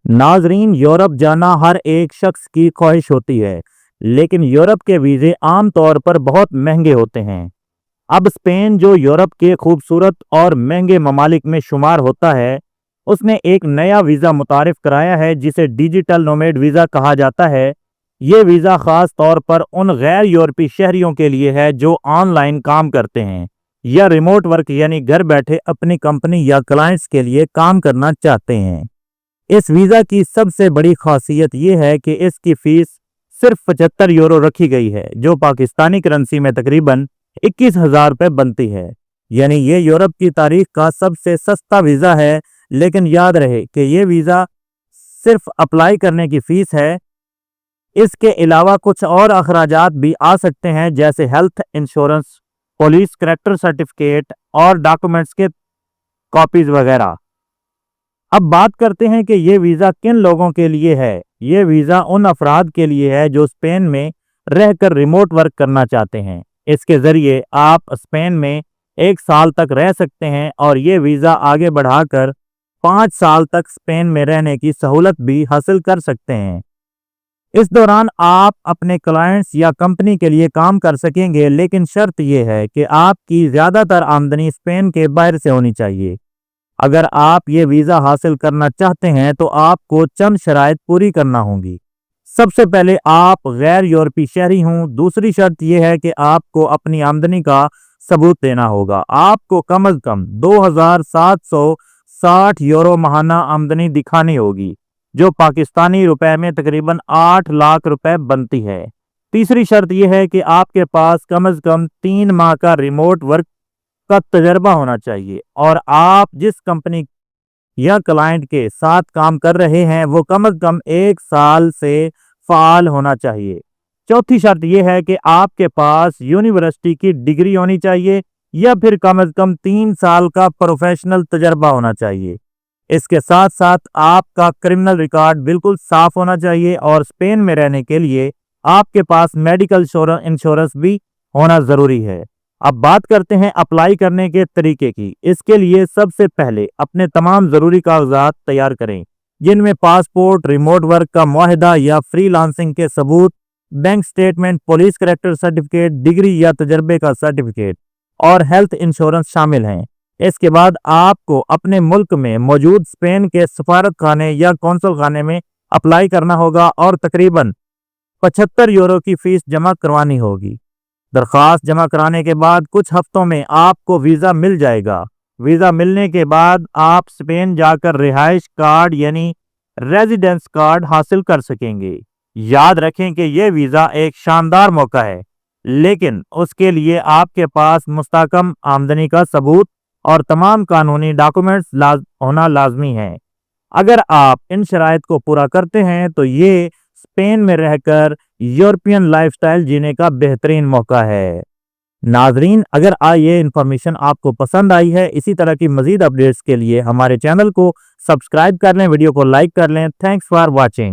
ناظرین، یورپ جانا ہر ایک شخص کی خواہش ہوتی ہے، لیکن یورپ کے ویزے عام طور پر بہت مہنگے ہوتے ہیں۔ اب اسپین، جو یورپ کے خوبصورت اور مہنگے ممالک میں شمار ہوتا ہے، اس نے ایک نیا ویزا متعارف کرایا ہے جسے ڈیجیٹل نومیڈ ویزا کہا جاتا ہے۔ یہ ویزا خاص طور پر ان غیر یورپی شہریوں کے لیے ہے جو آن لائن کام کرتے ہیں یا ریموٹ ورک یعنی گھر بیٹھے اپنی کمپنی یا کلائنٹس کے لیے کام کرنا چاہتے ہیں۔ اس ویزا کی سب سے بڑی خاصیت یہ ہے کہ اس کی فیس صرف 75 یورو رکھی گئی ہے، جو پاکستانی کرنسی میں تقریباً 21,000 روپے بنتی ہے۔ یعنی یہ یورپ کی تاریخ کا سب سے سستا ویزا ہے، لیکن یاد رہے کہ یہ ویزا صرف اپلائی کرنے کی فیس ہے۔ اس کے علاوہ کچھ اور اخراجات بھی آ سکتے ہیں، جیسے health insurance, police character certificate اور ڈاکومنٹس کے کاپیز وغیرہ۔ اب بات کرتے ہیں کہ یہ ویزا کن لوگوں کے لیے ہے۔ یہ ویزا ان افراد کے لیے ہے جو اسپین میں رہ کر ریموٹ ورک کرنا چاہتے ہیں۔ اس کے ذریعے آپ اسپین میں 1 سال تک رہ سکتے ہیں، اور یہ ویزا آگے بڑھا کر 5 سال تک اسپین میں رہنے کی سہولت بھی حاصل کر سکتے ہیں۔ اس دوران آپ اپنے کلائنٹس یا کمپنی کے لیے کام کر سکیں گے، لیکن شرط یہ ہے کہ آپ کی زیادہ تر آمدنی اسپین کے باہر سے ہونی چاہیے۔ اگر آپ یہ ویزا حاصل کرنا چاہتے ہیں تو آپ کو چند شرائط پوری کرنا ہوں گی۔ سب سے پہلے آپ غیر یورپی شہری ہوں۔ دوسری شرط یہ ہے کہ آپ کو اپنی آمدنی کا ثبوت دینا ہوگا۔ آپ کو کم از کم 2,760 یورو ماہانہ آمدنی دکھانی ہوگی، جو پاکستانی روپے میں تقریباً 8 لاکھ روپے بنتی ہے۔ تیسری شرط یہ ہے کہ آپ کے پاس کم از کم 3 ماہ کا ریموٹ ورک کا تجربہ ہونا چاہیے، اور آپ جس کمپنی یا کلائنٹ کے ساتھ کام کر رہے ہیں وہ کم از کم 1 سال سے فعال ہونا چاہیے۔ چوتھی شرط یہ ہے کہ آپ کے پاس یونیورسٹی کی ڈگری ہونی چاہیے، یا پھر کم از کم 3 سال کا پروفیشنل تجربہ ہونا چاہیے۔ اس کے ساتھ ساتھ آپ کا کرمنل ریکارڈ بالکل صاف ہونا چاہیے، اور اسپین میں رہنے کے لیے آپ کے پاس میڈیکل انشورنس بھی ہونا ضروری ہے۔ اب بات کرتے ہیں اپلائی کرنے کے طریقے کی۔ اس کے لیے سب سے پہلے اپنے تمام ضروری کاغذات تیار کریں، جن میں پاسپورٹ، ریموٹ ورک کا معاہدہ یا فری لانسنگ کے ثبوت، bank statement, police character certificate, degree یا تجربے کا سرٹیفکیٹ اور ہیلتھ انشورنس شامل ہیں۔ اس کے بعد آپ کو اپنے ملک میں موجود اسپین کے سفارت خانے یا کونسل خانے میں اپلائی کرنا ہوگا، اور تقریباً 75 یورو کی فیس جمع کروانی ہوگی۔ درخواست جمع کرانے کے بعد کچھ ہفتوں میں آپ کو ویزا مل جائے گا۔ ویزا ملنے کے بعد آپ اسپین جا کر رہائش کارڈ یعنی ریزیڈنس کارڈ حاصل کر سکیں گے۔ یاد رکھیں کہ یہ ویزا ایک شاندار موقع ہے، لیکن اس کے لیے آپ کے پاس مستحکم آمدنی کا ثبوت اور تمام قانونی ڈاکومنٹس ہونا لازمی ہے۔ اگر آپ ان شرائط کو پورا کرتے ہیں تو یہ اسپین میں رہ کر یورپین لائف سٹائل جینے کا بہترین موقع ہے۔ ناظرین، اگر یہ انفارمیشن آپ کو پسند آئی ہے، اسی طرح کی مزید اپڈیٹس کے لیے ہمارے چینل کو سبسکرائب کر لیں، ویڈیو کو لائک کر لیں۔ Thanks for watching.